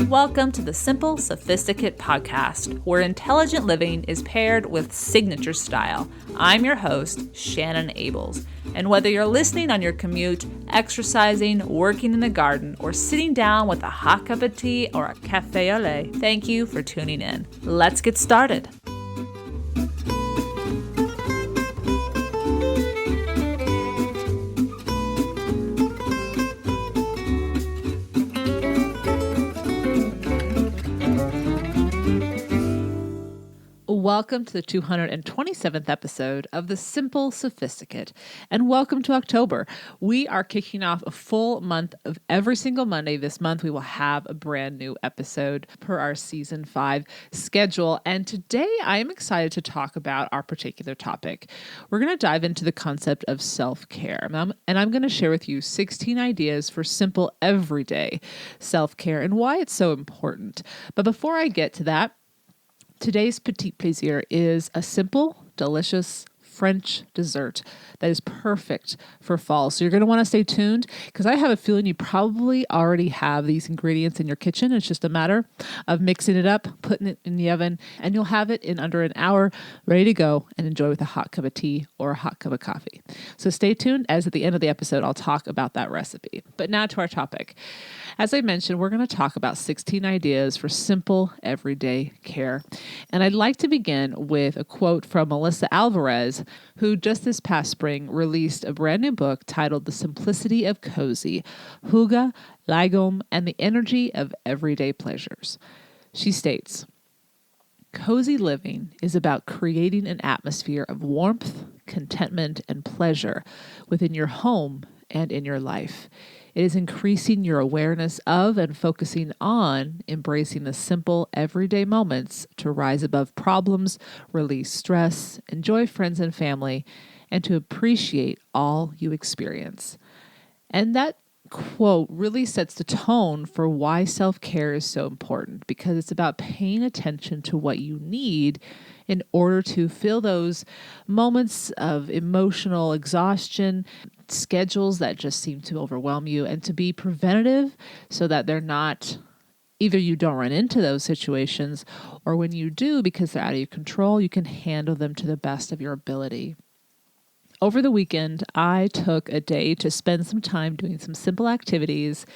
Welcome to the Simple Sophisticate podcast, where intelligent living is paired with signature style. I'm your host, Shannon Ables, and whether you're listening on your commute, exercising, working in the garden, or sitting down with a hot cup of tea or a café au lait, thank you for tuning in. Let's get started. Welcome to the 227th episode of the Simple Sophisticate, and welcome to October. We are kicking off a full month of every single Monday this month. We will have a brand new episode per our season 5 schedule, and today I am excited to talk about our particular topic. We're going to dive into the concept of self-care, and I'm going to share with you 16 ideas for simple everyday self-care and why it's so important. But before I get to that, today's petit plaisir is a simple, delicious French dessert that is perfect for fall. So you're going to want to stay tuned because I have a feeling you probably already have these ingredients in your kitchen. It's just a matter of mixing it up, putting it in the oven, and you'll have it in under an hour, ready to go and enjoy with a hot cup of tea or a hot cup of coffee. So stay tuned, as at the end of the episode, I'll talk about that recipe. But now to our topic. As I mentioned, we're going to talk about 16 ideas for simple everyday care. And I'd like to begin with a quote from Melissa Alvarez, who just this past spring released a brand new book titled The Simplicity of Cozy, Hygge, Leisure, and the Energy of Everyday Pleasures. She states, "Cozy living is about creating an atmosphere of warmth, contentment, and pleasure within your home and in your life. It is increasing your awareness of and focusing on embracing the simple everyday moments to rise above problems, release stress, enjoy friends and family, and to appreciate all you experience." And that quote really sets the tone for why self-care is so important, because it's about paying attention to what you need in order to fill those moments of emotional exhaustion, schedules that just seem to overwhelm you, and to be preventative so that they're not, either you don't run into those situations, or when you do, because they're out of your control, you can handle them to the best of your ability. Over the weekend, I took a day to spend some time doing some simple activities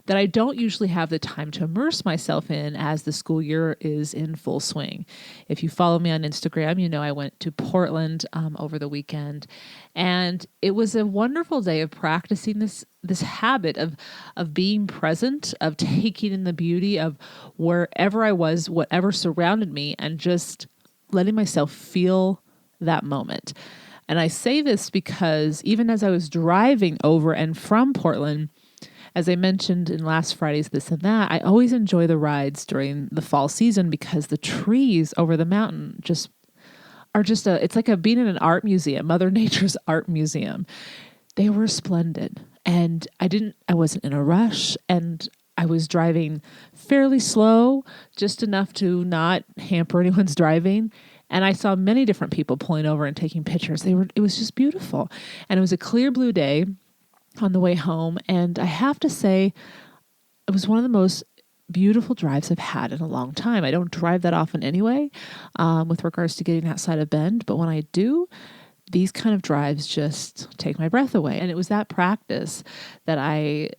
that I don't usually have the time to immerse myself in as the school year is in full swing. If you follow me on Instagram, you know I went to Portland over the weekend, and it was a wonderful day of practicing this habit of being present, of taking in the beauty of wherever I was, whatever surrounded me, and just letting myself feel that moment. And I say this because even as I was driving over and from Portland, as I mentioned in last Friday's This and That, I always enjoy the rides during the fall season because the trees over the mountain it's like being in an art museum, Mother Nature's art museum. They were splendid. And I wasn't in a rush, and I was driving fairly slow, just enough to not hamper anyone's driving. And I saw many different people pulling over and taking pictures. It was just beautiful. And it was a clear blue day on the way home. And I have to say, it was one of the most beautiful drives I've had in a long time. I don't drive that often anyway, with regards to getting outside of Bend. But when I do, these kind of drives just take my breath away. And it was that practice that I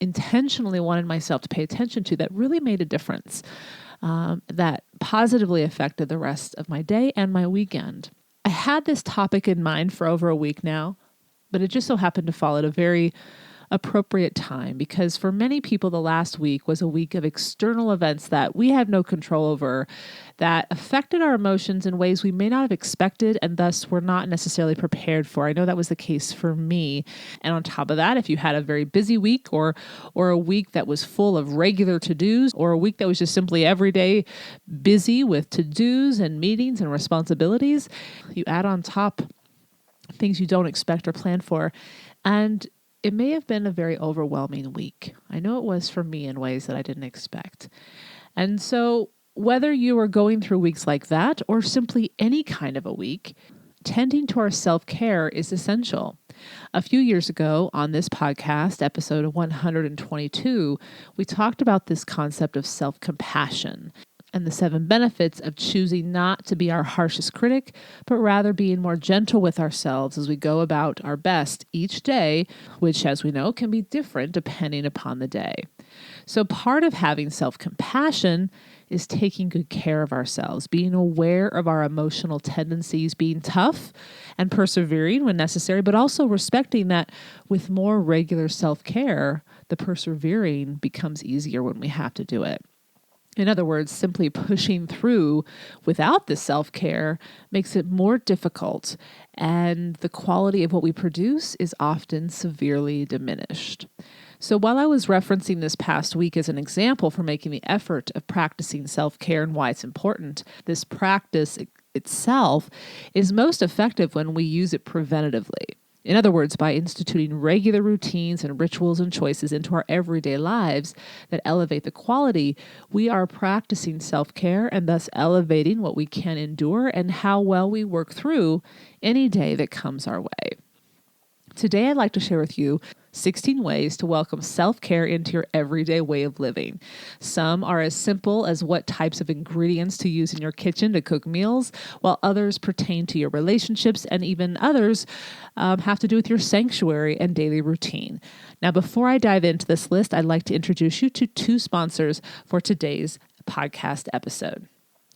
intentionally wanted myself to pay attention to that really made a difference. That positively affected the rest of my day and my weekend. I had this topic in mind for over a week now, but it just so happened to fall at a very appropriate time, because for many people, the last week was a week of external events that we had no control over, that affected our emotions in ways we may not have expected and thus were not necessarily prepared for. I know that was the case for me. And on top of that, if you had a very busy week or a week that was full of regular to-dos, or a week that was just simply every day busy with to-dos and meetings and responsibilities, you add on top things you don't expect or plan for, and it may have been a very overwhelming week. I know it was for me in ways that I didn't expect. And so Whether you are going through weeks like that or simply any kind of a week, tending to our self-care is essential. A few years ago on this podcast, episode 122, we talked about this concept of self-compassion and the 7 benefits of choosing not to be our harshest critic, but rather being more gentle with ourselves as we go about our best each day, which, as we know, can be different depending upon the day. So part of having self-compassion is taking good care of ourselves, being aware of our emotional tendencies, being tough and persevering when necessary, but also respecting that with more regular self-care, the persevering becomes easier when we have to do it. In other words, simply pushing through without the self-care makes it more difficult, and the quality of what we produce is often severely diminished. So while I was referencing this past week as an example for making the effort of practicing self-care and why it's important, this practice itself is most effective when we use it preventatively. In other words, by instituting regular routines and rituals and choices into our everyday lives that elevate the quality, we are practicing self-care and thus elevating what we can endure and how well we work through any day that comes our way. Today, I'd like to share with you 16 ways to welcome self-care into your everyday way of living. Some are as simple as what types of ingredients to use in your kitchen to cook meals, while others pertain to your relationships, and even others have to do with your sanctuary and daily routine. Now, before I dive into this list, I'd like to introduce you to 2 sponsors for today's podcast episode.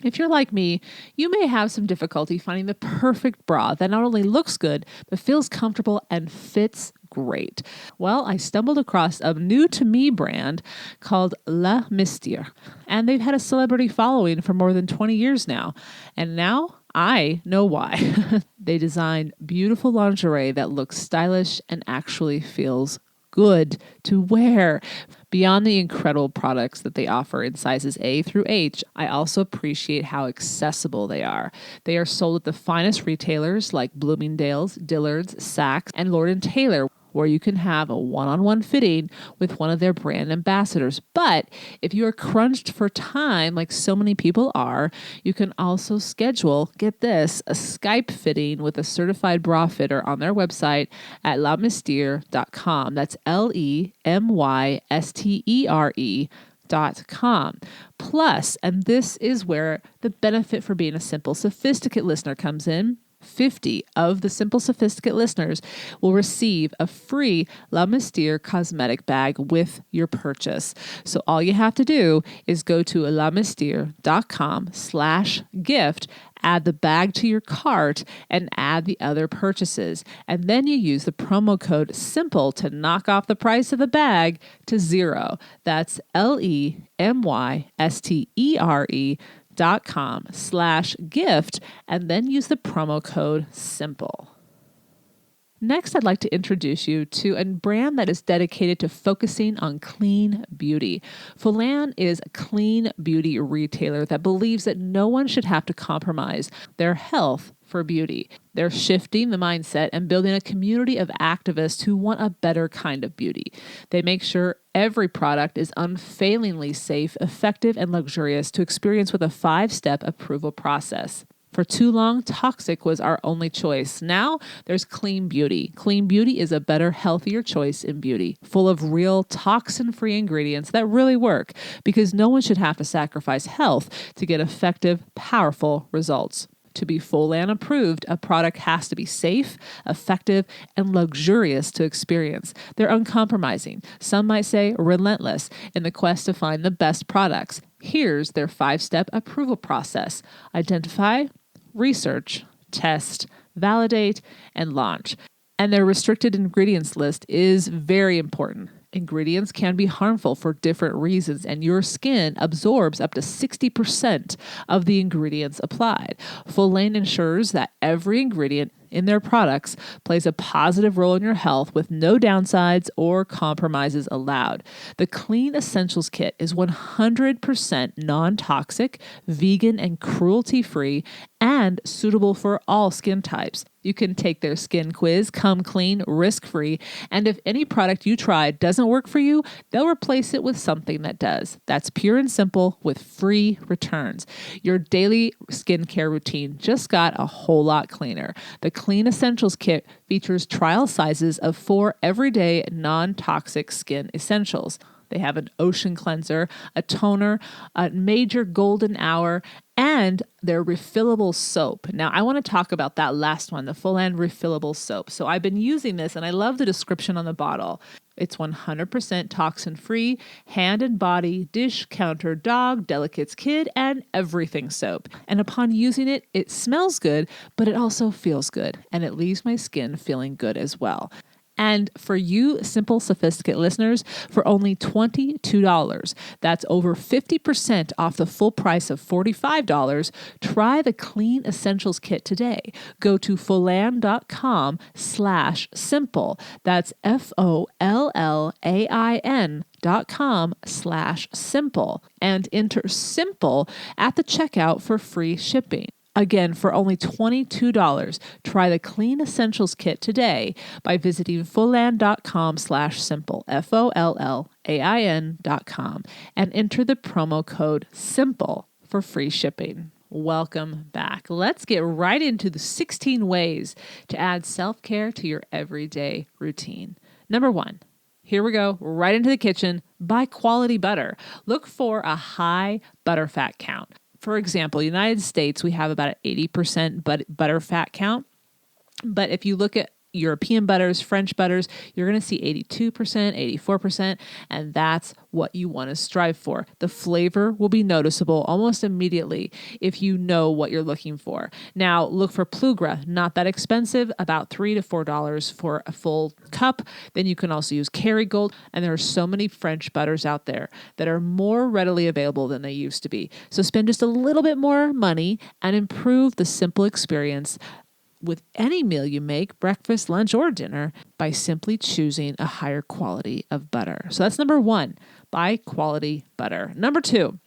If you're like me, you may have some difficulty finding the perfect bra that not only looks good, but feels comfortable and fits great. Well, I stumbled across a new-to-me brand called Le Mystère, and they've had a celebrity following for more than 20 years now. And now I know why. They design beautiful lingerie that looks stylish and actually feels good to wear. Beyond the incredible products that they offer in sizes A through H, I also appreciate how accessible they are. They are sold at the finest retailers like Bloomingdale's, Dillard's, Saks, and Lord & Taylor, where you can have a one-on-one fitting with one of their brand ambassadors. But if you are crunched for time, like so many people are, you can also schedule, get this, a Skype fitting with a certified bra fitter on their website at lemystere.com. That's LEMYSTERE.com. Plus, and this is where the benefit for being a Simple Sophisticate listener comes in, 50 of the Simple Sophisticate listeners will receive a free Le Mystère cosmetic bag with your purchase. So all you have to do is go to lemystere.com/gift, add the bag to your cart, and add the other purchases. And then you use the promo code SIMPLE to knock off the price of the bag to $0. That's lemystere.com/gift, and then use the promo code SIMPLE. Next, I'd like to introduce you to a brand that is dedicated to focusing on clean beauty. Fullest is a clean beauty retailer that believes that no one should have to compromise their health for beauty. They're shifting the mindset and building a community of activists who want a better kind of beauty. They make sure every product is unfailingly safe, effective, and luxurious to experience with a 5-step approval process. For too long, toxic was our only choice. Now there's clean beauty. Clean beauty is a better, healthier choice in beauty, full of real toxin-free ingredients that really work, because no one should have to sacrifice health to get effective, powerful results. To be Fullest approved, a product has to be safe, effective, and luxurious to experience. They're uncompromising. Some might say relentless in the quest to find the best products. Here's their 5-step approval process. Identify, research, test, validate, and launch. And their restricted ingredients list is very important. Ingredients can be harmful for different reasons, and your skin absorbs up to 60% of the ingredients applied. Fullest ensures that every ingredient in their products plays a positive role in your health with no downsides or compromises allowed. The Clean Essentials Kit is 100% non-toxic, vegan, and cruelty-free, and suitable for all skin types. You can take their skin quiz, come clean, risk-free, and if any product you try doesn't work for you, they'll replace it with something that does. That's pure and simple with free returns. Your daily skincare routine just got a whole lot cleaner. The Clean Essentials Kit features trial sizes of 4 everyday non-toxic skin essentials. They have an ocean cleanser, a toner, a major golden hour, and their refillable soap. Now, I want to talk about that last one, the full and refillable soap. So I've been using this, and I love the description on the bottle. It's 100% toxin-free, hand and body, dish, counter, dog, delicates, kid, and everything soap. And upon using it, it smells good, but it also feels good, and it leaves my skin feeling good as well. And for you Simple Sophisticate listeners, for only $22, that's over 50% off the full price of $45, try the Clean Essentials Kit today. Go to fullan.com/simple. That's FOLLAIN.com/simple and enter SIMPLE at the checkout for free shipping. Again, for only $22, try the Clean Essentials Kit today by visiting fullan.com/simple, FOLLAIN.com, and enter the promo code SIMPLE for free shipping. Welcome back. Let's get right into the 16 ways to add self-care to your everyday routine. Number 1. Here we go, right into the kitchen. Buy quality butter. Look for a high butter fat count. For example, United States, we have about an 80% butter fat count. But if you look at European butters, French butters, you're going to see 82%, 84%, and that's what you want to strive for. The flavor will be noticeable almost immediately if you know what you're looking for. Now, look for Plugra, not that expensive, about $3 to $4 for a full cup. Then you can also use Kerrygold, and there are so many French butters out there that are more readily available than they used to be. So spend just a little bit more money and improve the simple experience with any meal you make, breakfast, lunch, or dinner, by simply choosing a higher quality of butter. So that's number 1, buy quality butter. Number 2,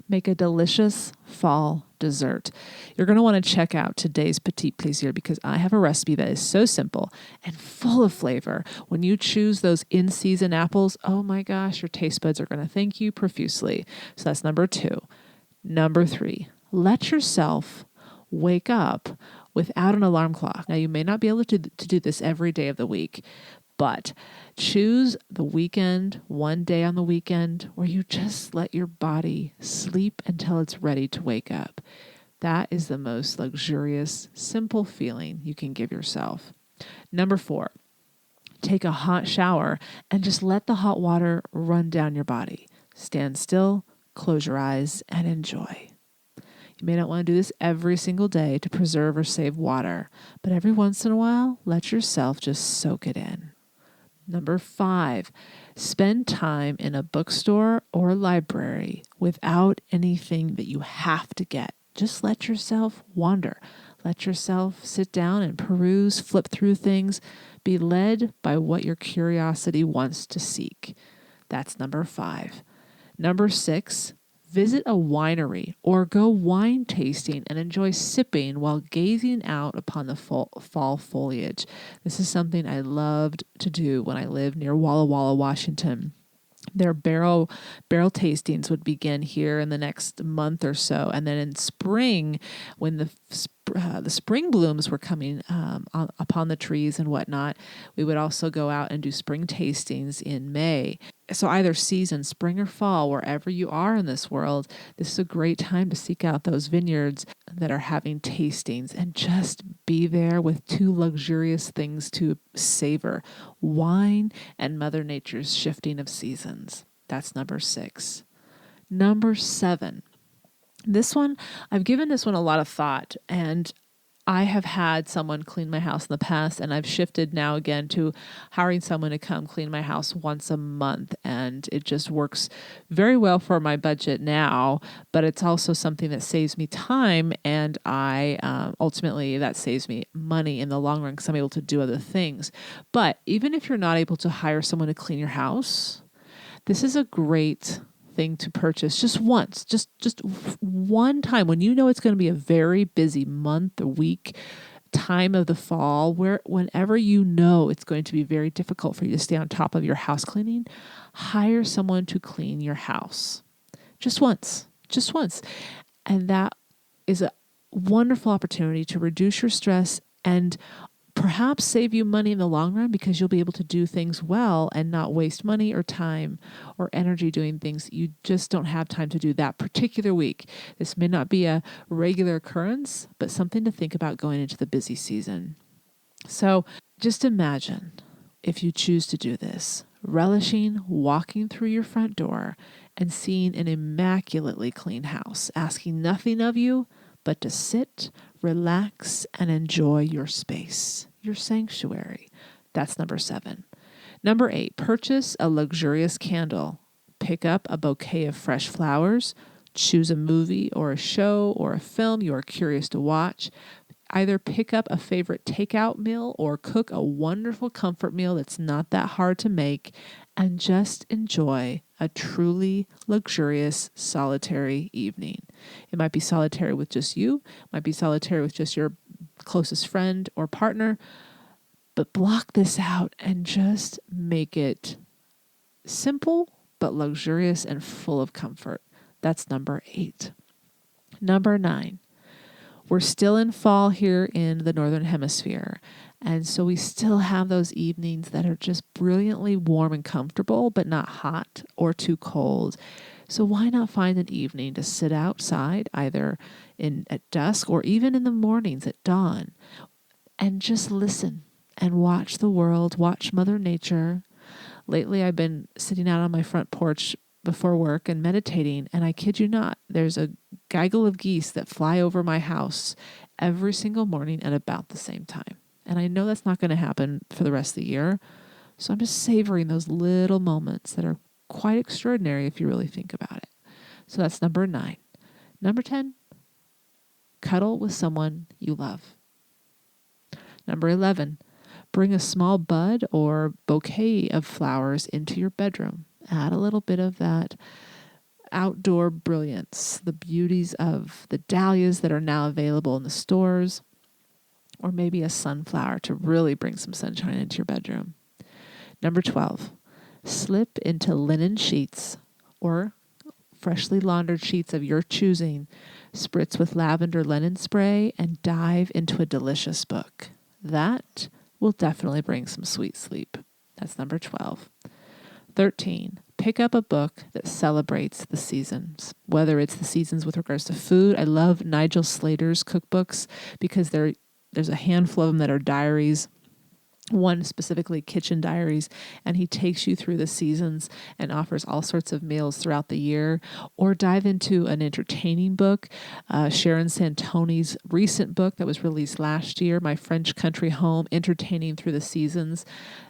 make a delicious fall dessert. You're going to want to check out today's Petit Plaisir because I have a recipe that is so simple and full of flavor. When you choose those in-season apples, oh my gosh, your taste buds are going to thank you profusely. So that's number 2. Number 3, let yourself wake up without an alarm clock. Now, you may not be able to do this every day of the week, but choose the weekend, one day on the weekend, where you just let your body sleep until it's ready to wake up. That is the most luxurious, simple feeling you can give yourself. Number 4, take a hot shower and just let the hot water run down your body. Stand still, close your eyes, and enjoy. You may not want to do this every single day to preserve or save water, but every once in a while, let yourself just soak it in. Number 5, spend time in a bookstore or library without anything that you have to get. Just let yourself wander. Let yourself sit down and peruse, flip through things. Be led by what your curiosity wants to seek. That's number 5. Number 6, visit a winery or go wine tasting and enjoy sipping while gazing out upon the fall foliage. This is something I loved to do when I lived near Walla Walla, Washington. Their barrel tastings would begin here in the next month or so. And then in spring, when the spring blooms were coming upon the trees and whatnot, we would also go out and do spring tastings in May. So either season, spring or fall, wherever you are in this world, this is a great time to seek out those vineyards that are having tastings and just be there with 2 luxurious things to savor: wine and Mother Nature's shifting of seasons. That's number 6. Number 7. This one, I've given this one a lot of thought, and I have had someone clean my house in the past, and I've shifted now again to hiring someone to come clean my house once a month. And it just works very well for my budget now, but it's also something that saves me time. And ultimately that saves me money in the long run because I'm able to do other things. But even if you're not able to hire someone to clean your house, this is a great thing to purchase just once, just one time when you know it's going to be a very busy month or week, time of the fall, where whenever you know it's going to be very difficult for you to stay on top of your house cleaning, hire someone to clean your house just once, just once. And that is a wonderful opportunity to reduce your stress and perhaps save you money in the long run because you'll be able to do things well and not waste money or time or energy doing things you just don't have time to do that particular week. This may not be a regular occurrence, but something to think about going into the busy season. So just imagine, if you choose to do this, relishing walking through your front door and seeing an immaculately clean house, asking nothing of you but to sit, relax, and enjoy your space, your sanctuary. That's number 7. Number 8, purchase a luxurious candle. Pick up a bouquet of fresh flowers. Choose a movie or a show or a film you are curious to watch. Either pick up a favorite takeout meal or cook a wonderful comfort meal that's not that hard to make, and just enjoy a truly luxurious solitary evening. It might be solitary with just you, might be solitary with just your closest friend or partner, but block this out and just make it simple but luxurious and full of comfort. That's number 8. Number 9. We're still in fall here in the Northern Hemisphere. And so we still have those evenings that are just brilliantly warm and comfortable, but not hot or too cold. So why not find an evening to sit outside, either at dusk or even in the mornings at dawn, and just listen and watch the world, watch Mother Nature. Lately, I've been sitting out on my front porch before work and meditating, and I kid you not, there's a gaggle of geese that fly over my house every single morning at about the same time. And I know that's not going to happen for the rest of the year, so I'm just savoring those little moments that are quite extraordinary if you really think about it. So that's number 9. Number 10, cuddle with someone you love. Number 11, bring a small bud or bouquet of flowers into your bedroom. Add a little bit of that outdoor brilliance, the beauties of the dahlias that are now available in the stores, or maybe a sunflower to really bring some sunshine into your bedroom. Number 12, slip into linen sheets or freshly laundered sheets of your choosing, spritz with lavender linen spray, and dive into a delicious book. That will definitely bring some sweet sleep. That's number 12. 13, pick up a book that celebrates the seasons, whether it's the seasons with regards to food. I love Nigel Slater's cookbooks because there's a handful of them that are diaries, one specifically kitchen diaries, and he takes you through the seasons and offers all sorts of meals throughout the year. Or dive into an entertaining book, Sharon Santoni's recent book that was released last year, My French Country Home, Entertaining Through the Seasons.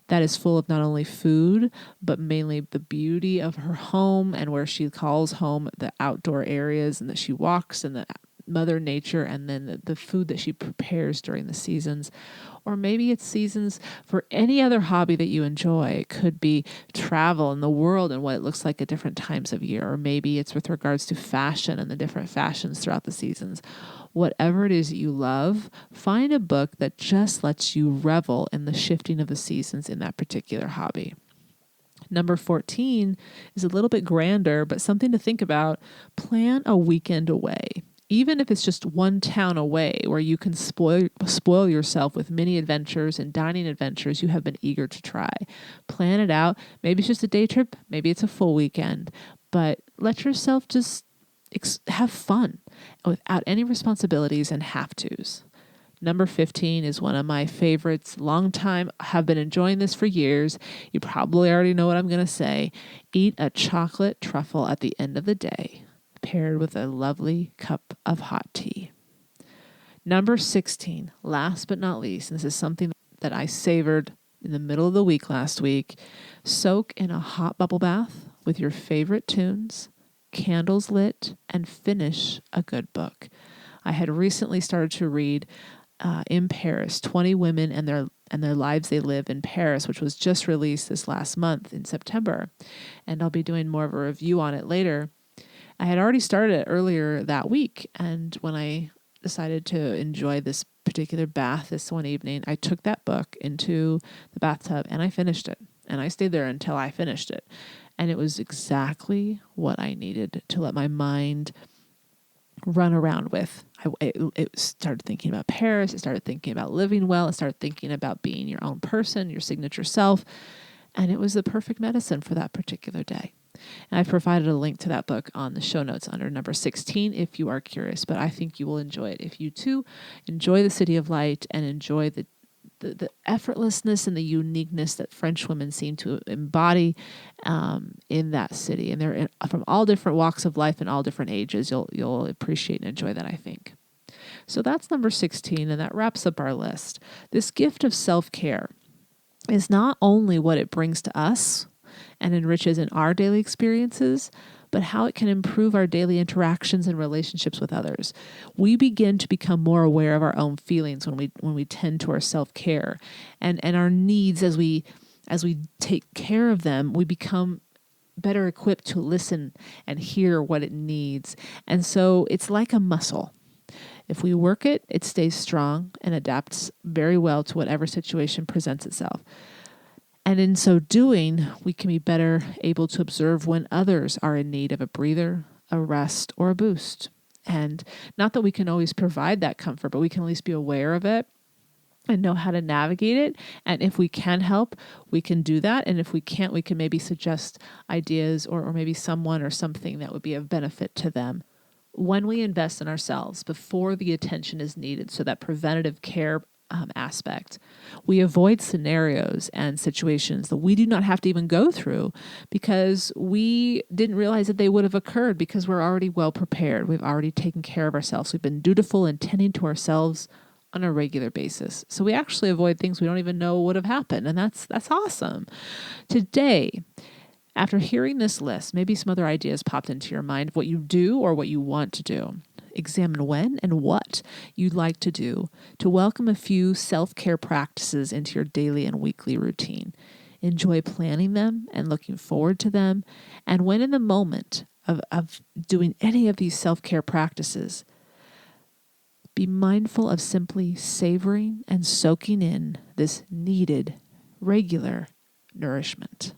That is full of not only food, but mainly the beauty of her home and where she calls home the outdoor areas and that she walks and the Mother Nature, and then the food that she prepares during the seasons. Or maybe it's seasons for any other hobby that you enjoy. It could be travel in the world and what it looks like at different times of year. Or maybe it's with regards to fashion and the different fashions throughout the seasons. Whatever it is that you love, find a book that just lets you revel in the shifting of the seasons in that particular hobby. Number 14 is a little bit grander, but something to think about. Plan a weekend away. Even if it's just one town away where you can spoil yourself with many adventures and dining adventures you have been eager to try. Plan it out. Maybe it's just a day trip. Maybe it's a full weekend. But let yourself just have fun without any responsibilities and have-tos. Number 15 is one of my favorites. Long time, have been enjoying this for years. You probably already know what I'm going to say. Eat a chocolate truffle at the end of the day, paired with a lovely cup of hot tea. Number 16, last but not least, and this is something that I savored in the middle of the week last week. Soak in a hot bubble bath with your favorite tunes, candles lit, and finish a good book. I had recently started to read In Paris, 20 Women and Their Lives They Live in Paris, which was just released this last month in September. And I'll be doing more of a review on it later. I had already started it earlier that week, and when I decided to enjoy this particular bath this one evening, I took that book into the bathtub and I finished it. And I stayed there until I finished it. And it was exactly what I needed to let my mind run around with. It started thinking about Paris. It started thinking about living well. It started thinking about being your own person, your signature self. And it was the perfect medicine for that particular day. And I've provided a link to that book on the show notes under number 16 if you are curious, but I think you will enjoy it. If you too enjoy the City of Light and enjoy the effortlessness and the uniqueness that French women seem to embody in that city. And they're from all different walks of life and all different ages. You'll appreciate and enjoy that, I think. So that's number 16, and that wraps up our list. This gift of self-care is not only what it brings to us and enriches in our daily experiences, but how it can improve our daily interactions and relationships with others. We begin to become more aware of our own feelings when we tend to our self-care and our needs as we take care of them. We become better equipped to listen and hear what it needs. And so it's like a muscle. If we work it, it stays strong and adapts very well to whatever situation presents itself. And in so doing, we can be better able to observe when others are in need of a breather, a rest, or a boost. And not that we can always provide that comfort, but we can at least be aware of it and know how to navigate it. And if we can help, we can do that. And if we can't, we can maybe suggest ideas or maybe someone or something that would be of benefit to them. When we invest in ourselves before the attention is needed, so that preventative care aspect, we avoid scenarios and situations that we do not have to even go through because we didn't realize that they would have occurred because we're already well prepared. We've already taken care of ourselves. We've been dutiful and tending to ourselves on a regular basis. So we actually avoid things we don't even know would have happened. And that's awesome. Today, after hearing this list, maybe some other ideas popped into your mind of what you do or what you want to do. Examine when and what you'd like to do to welcome a few self-care practices into your daily and weekly routine. Enjoy planning them and looking forward to them. And when in the moment of doing any of these self-care practices, be mindful of simply savoring and soaking in this needed, regular nourishment.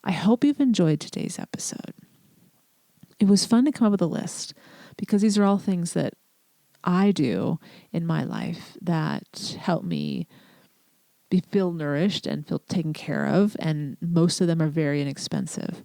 I hope you've enjoyed today's episode. It was fun to come up with a list because these are all things that I do in my life that help me feel nourished and feel taken care of, and most of them are very inexpensive.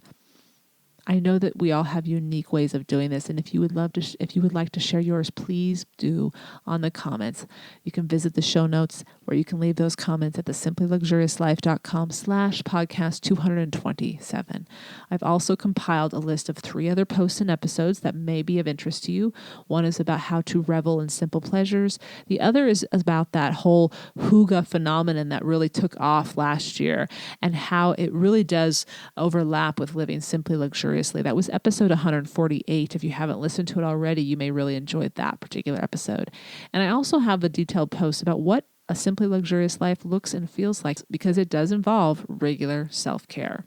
I know that we all have unique ways of doing this, and if you would like to share yours, please do on the comments. You can visit the show notes where you can leave those comments at the simplyluxuriouslife.com/podcast 227. I've also compiled a list of 3 other posts and episodes that may be of interest to you. One is about how to revel in simple pleasures. The other is about that whole hygge phenomenon that really took off last year and how it really does overlap with living simply luxuriously. That was episode 148. If you haven't listened to it already, you may really enjoy that particular episode. And I also have a detailed post about what a simply luxurious life looks and feels like, because it does involve regular self-care.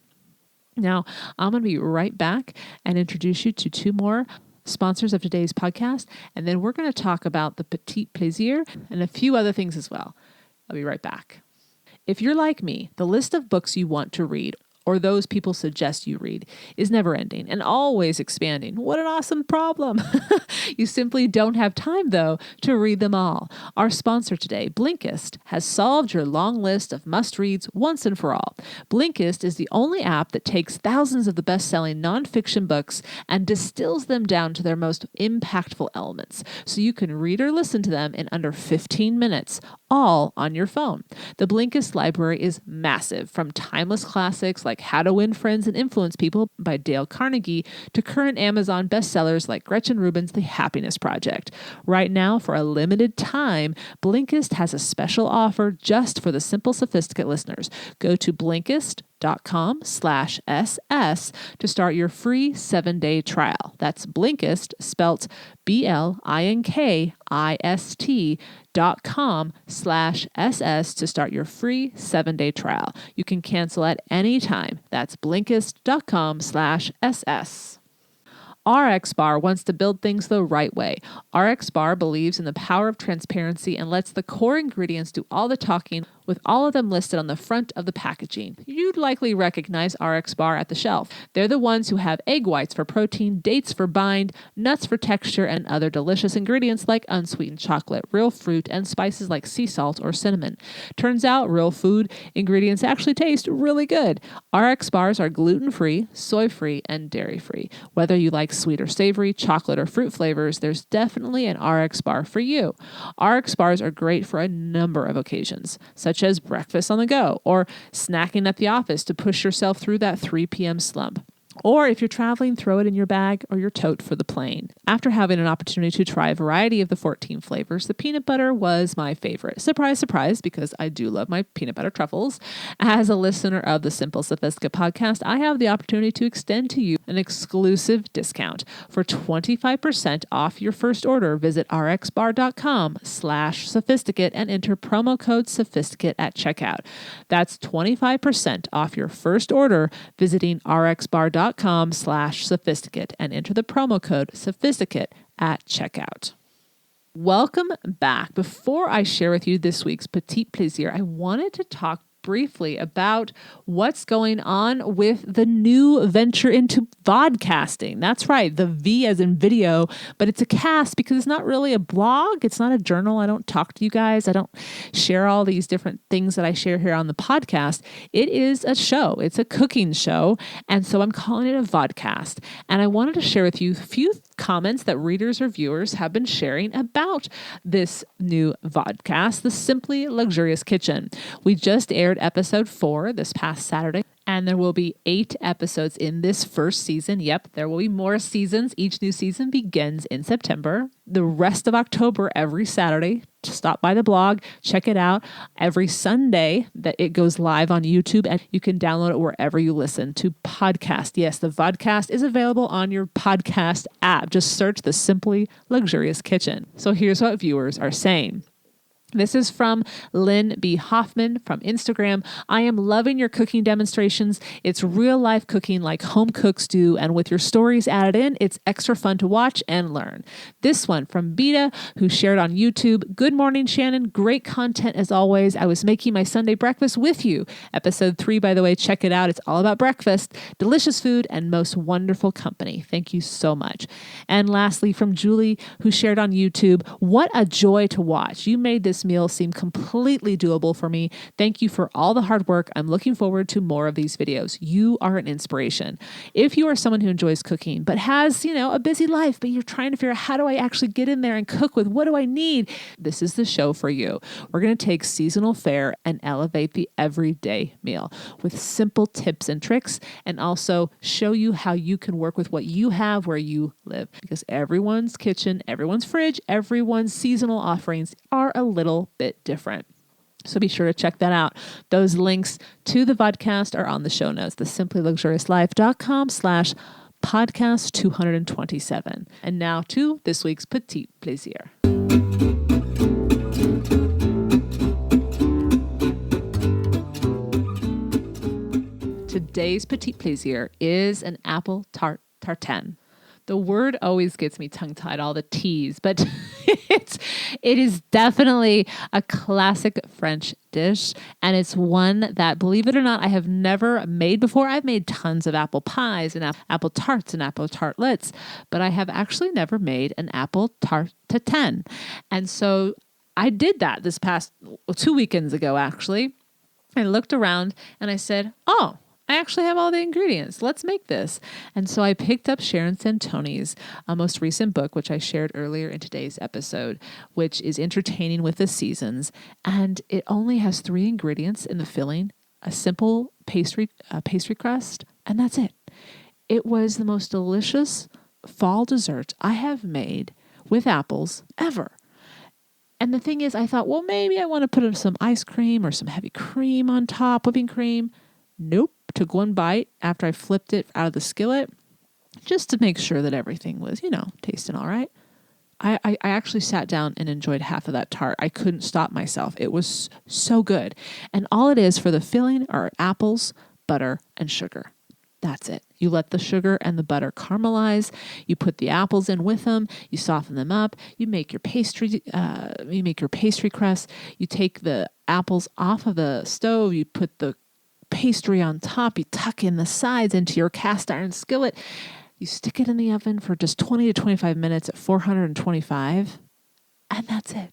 Now, I'm going to be right back and introduce you to 2 more sponsors of today's podcast, and then we're going to talk about the petit plaisir and a few other things as well. I'll be right back. If you're like me, the list of books you want to read or those people suggest you read is never ending and always expanding. What an awesome problem. You simply don't have time, though, to read them all. Our sponsor today, Blinkist, has solved your long list of must-reads once and for all. Blinkist is the only app that takes thousands of the best-selling nonfiction books and distills them down to their most impactful elements, so you can read or listen to them in under 15 minutes, all on your phone. The Blinkist library is massive, from timeless classics like like How to Win Friends and Influence People by Dale Carnegie to current Amazon bestsellers like Gretchen Rubin's The Happiness Project. Right now, for a limited time, Blinkist has a special offer just for the Simple Sophisticate listeners. Go to Blinkist.com/SS to start your free 7-day trial. That's Blinkist, spelt BLINKIST.com/SS to start your free 7-day trial. You can cancel at any time. That's Blinkist.com/SS. RX Bar wants to build things the right way. RX Bar believes in the power of transparency and lets the core ingredients do all the talking, with all of them listed on the front of the packaging. You'd likely recognize RX Bar at the shelf. They're the ones who have egg whites for protein, dates for bind, nuts for texture, and other delicious ingredients like unsweetened chocolate, real fruit, and spices like sea salt or cinnamon. Turns out real food ingredients actually taste really good. RX Bars are gluten-free, soy-free, and dairy-free. Whether you like sweet or savory, chocolate or fruit flavors, there's definitely an RX Bar for you. RX Bars are great for a number of occasions, such as breakfast on the go or snacking at the office to push yourself through that 3 p.m. slump. Or if you're traveling, throw it in your bag or your tote for the plane. After having an opportunity to try a variety of the 14 flavors, the peanut butter was my favorite. Surprise, surprise, because I do love my peanut butter truffles. As a listener of the Simple Sophisticate podcast, I have the opportunity to extend to you an exclusive discount. For 25% off your first order, visit rxbar.com/sophisticate and enter promo code sophisticate at checkout. That's 25% off your first order visiting rxbar.com/sophisticate and enter the promo code sophisticate at checkout. Welcome back. Before I share with you this week's petit plaisir, I wanted to talk briefly about what's going on with the new venture into vodcasting. That's right, the V as in video, but it's a cast because it's not really a blog. It's not a journal. I don't talk to you guys. I don't share all these different things that I share here on the podcast. It is a show. It's a cooking show. And so I'm calling it a vodcast. And I wanted to share with you a few comments that readers or viewers have been sharing about this new vodcast, The Simply Luxurious Kitchen. We just aired episode 4 this past Saturday, and there will be 8 episodes in this first season. Yep, there will be more seasons. Each new season begins in September. The rest of October, every Saturday, stop by the blog, check it out. Every Sunday that it goes live on YouTube, and you can download it wherever you listen to podcasts. Yes, the vodcast is available on your podcast app. Just search The Simply Luxurious Kitchen. So here's what viewers are saying. This is from Lynn B. Hoffman from Instagram. I am loving your cooking demonstrations. It's real life cooking like home cooks do, and with your stories added in, it's extra fun to watch and learn. This one from Beta, who shared on YouTube. Good morning, Shannon. Great content as always. I was making my Sunday breakfast with you. Episode 3, by the way, check it out. It's all about breakfast, delicious food, and most wonderful company. Thank you so much. And lastly, from Julie, who shared on YouTube. What a joy to watch. You made this meal seem completely doable for me. Thank you for all the hard work. I'm looking forward to more of these videos. You are an inspiration. If you are someone who enjoys cooking, but has, a busy life, but you're trying to figure out how do I actually get in there and cook with what do I need? This is the show for you. We're going to take seasonal fare and elevate the everyday meal with simple tips and tricks, and also show you how you can work with what you have where you live, because everyone's kitchen, everyone's fridge, everyone's seasonal offerings are a little bit different. So be sure to check that out. Those links to the vodcast are on the show notes, thesimplyluxuriouslife.com/podcast 227. And now to this week's petit plaisir. Today's petit plaisir is an apple tart tartane. The word always gets me tongue-tied, all the T's, but it is definitely a classic French dish, and it's one that, believe it or not, I have never made before. I've made tons of apple pies and apple tarts and apple tartlets, but I have actually never made an apple tart tatin. And so I did that this past 2 weekends ago, actually. I looked around and I said, oh, I actually have all the ingredients. Let's make this. And so I picked up Sharon Santoni's most recent book, which I shared earlier in today's episode, which is Entertaining with the Seasons. And it only has 3 ingredients in the filling, a simple pastry crust, and that's it. It was the most delicious fall dessert I have made with apples ever. And the thing is, I thought, well, maybe I want to put some ice cream or some heavy cream on top, whipping cream. Nope. Took one bite after I flipped it out of the skillet just to make sure that everything was, tasting all right. I actually sat down and enjoyed half of that tart. I couldn't stop myself. It was so good. And all it is for the filling are apples, butter, and sugar. That's it. You let the sugar and the butter caramelize. You put the apples in with them. You soften them up. You make your pastry. You make your pastry crust. You take the apples off of the stove. You put the pastry on top. You tuck in the sides into your cast iron skillet. You stick it in the oven for just 20 to 25 minutes at 425, and that's it.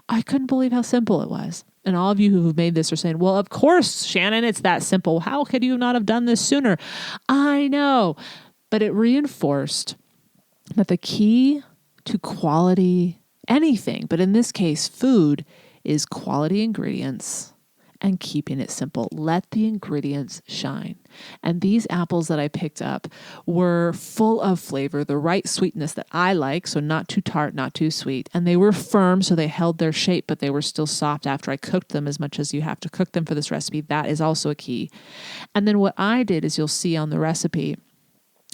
I couldn't believe how simple it was. And all of you who have made this are saying, well, of course, Shannon, it's that simple. How could you not have done this sooner? I know, but it reinforced that the key to quality anything, but in this case, food, is quality ingredients and keeping it simple. Let the ingredients shine. And these apples that I picked up were full of flavor, the right sweetness that I like, so not too tart, not too sweet. And they were firm, so they held their shape, but they were still soft after I cooked them as much as you have to cook them for this recipe. That is also a key. And then what I did is, you'll see on the recipe,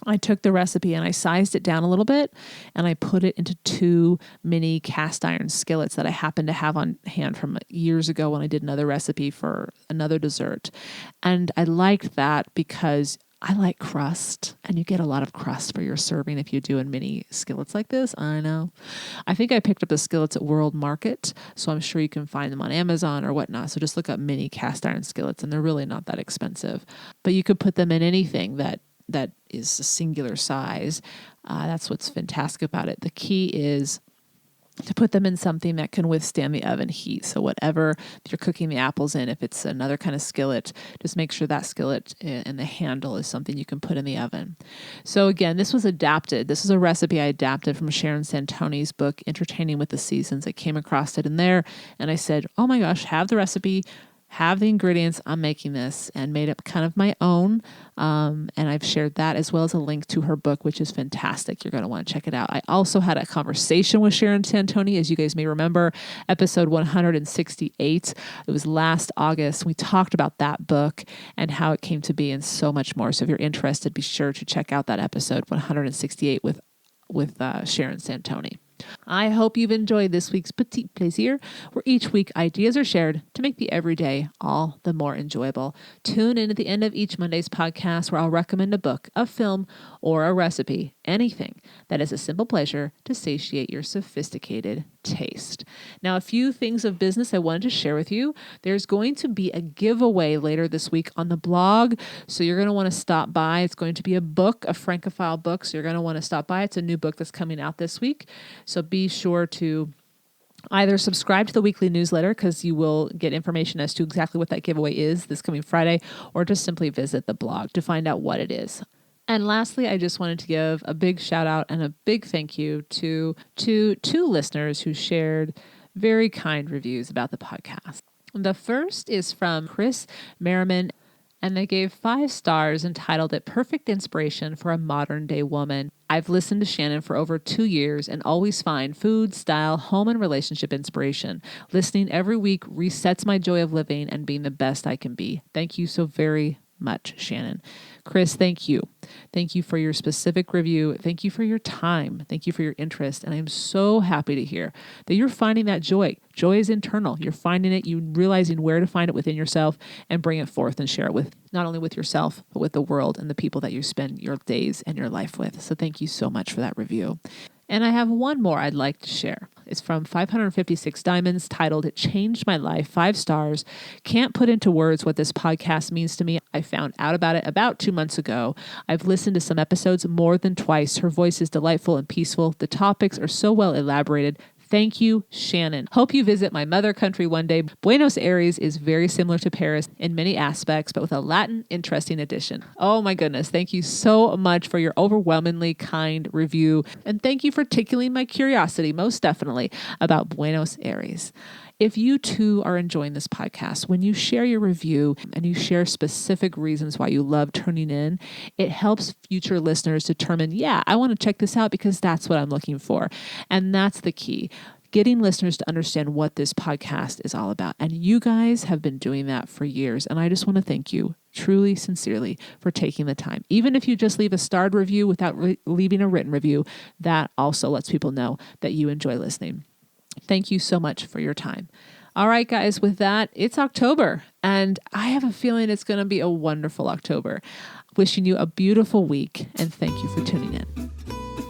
I took the recipe and I sized it down a little bit, and I put it into 2 mini cast iron skillets that I happened to have on hand from years ago when I did another recipe for another dessert. And I liked that because I like crust, and you get a lot of crust for your serving if you do in mini skillets like this. I know. I think I picked up the skillets at World Market, so I'm sure you can find them on Amazon or whatnot. So just look up mini cast iron skillets, and they're really not that expensive. But you could put them in anything that is a singular size. That's what's fantastic about it. The key is to put them in something that can withstand the oven heat. So whatever you're cooking the apples in, if it's another kind of skillet, just make sure that skillet and the handle is something you can put in the oven. So again, this was adapted. This is a recipe I adapted from Sharon Santoni's book, Entertaining with the Seasons. I came across it in there, and I said, oh my gosh, have the recipe, have the ingredients. I'm making this, and made up kind of my own. And I've shared that as well as a link to her book, which is fantastic. You're going to want to check it out. I also had a conversation with Sharon Santoni, as you guys may remember, episode 168. It was last August. We talked about that book and how it came to be and so much more. So if you're interested, be sure to check out that episode 168 with Sharon Santoni. I hope you've enjoyed this week's Petit Plaisir, where each week ideas are shared to make the everyday all the more enjoyable. Tune in at the end of each Monday's podcast, where I'll recommend a book, a film, or a recipe, anything that is a simple pleasure to satiate your sophisticated taste. Now, a few things of business I wanted to share with you. There's going to be a giveaway later this week on the blog, so you're going to want to stop by. It's going to be a book, a Francophile book, so you're going to want to stop by. It's a new book that's coming out this week, so be sure to either subscribe to the weekly newsletter, because you will get information as to exactly what that giveaway is this coming Friday, or just simply visit the blog to find out what it is. And lastly, I just wanted to give a big shout out and a big thank you to 2 listeners who shared very kind reviews about the podcast. The first is from Chris Merriman, and they gave 5 stars, entitled it Perfect Inspiration for a Modern Day Woman. I've listened to Shannon for over 2 years and always find food, style, home, and relationship inspiration. Listening every week resets my joy of living and being the best I can be. Thank you so very much, Shannon. Chris, thank you. Thank you for your specific review. Thank you for your time. Thank you for your interest. And I'm so happy to hear that you're finding that joy. Joy is internal. You're finding it, you realizing where to find it within yourself and bring it forth and share it with not only with yourself, but with the world and the people that you spend your days and your life with. So thank you so much for that review. And I have one more I'd like to share. It's from 556 Diamonds, titled It Changed My Life, 5 stars. Can't put into words what this podcast means to me. I found out about it about 2 months ago. I've listened to some episodes more than twice. Her voice is delightful and peaceful. The topics are so well elaborated. Thank you, Shannon. Hope you visit my mother country one day. Buenos Aires is very similar to Paris in many aspects, but with a Latin interesting addition. Oh my goodness. Thank you so much for your overwhelmingly kind review. And thank you for tickling my curiosity, most definitely, about Buenos Aires. If you too are enjoying this podcast, when you share your review and you share specific reasons why you love tuning in, it helps future listeners determine, yeah, I want to check this out because that's what I'm looking for. And that's the key. Getting listeners to understand what this podcast is all about. And you guys have been doing that for years. And I just want to thank you truly, sincerely for taking the time. Even if you just leave a starred review without leaving a written review, that also lets people know that you enjoy listening. Thank you so much for your time. All right, guys, with that, it's October, and I have a feeling it's going to be a wonderful October. Wishing you a beautiful week, and thank you for tuning in.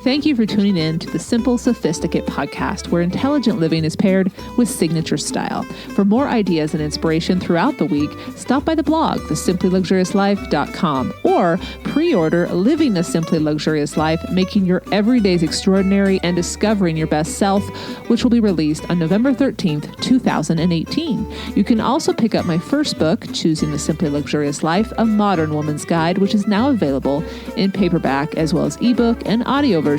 Thank you for tuning in to the Simple Sophisticate podcast, where intelligent living is paired with signature style. For more ideas and inspiration throughout the week, stop by the blog, thesimplyluxuriouslife.com, or pre-order Living the Simply Luxurious Life, Making Your Everydays Extraordinary and Discovering Your Best Self, which will be released on November 13th, 2018. You can also pick up my first book, Choosing the Simply Luxurious Life, A Modern Woman's Guide, which is now available in paperback as well as ebook and audio versions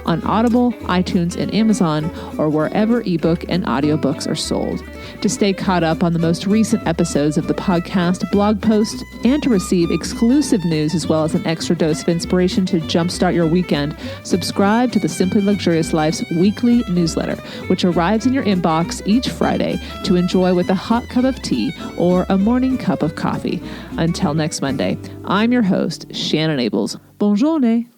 on Audible, iTunes, and Amazon, or wherever ebook and audiobooks are sold. To stay caught up on the most recent episodes of the podcast, blog posts, and to receive exclusive news as well as an extra dose of inspiration to jumpstart your weekend, subscribe to the Simply Luxurious Life's weekly newsletter, which arrives in your inbox each Friday to enjoy with a hot cup of tea or a morning cup of coffee. Until next Monday, I'm your host, Shannon Ables. Bonne journée.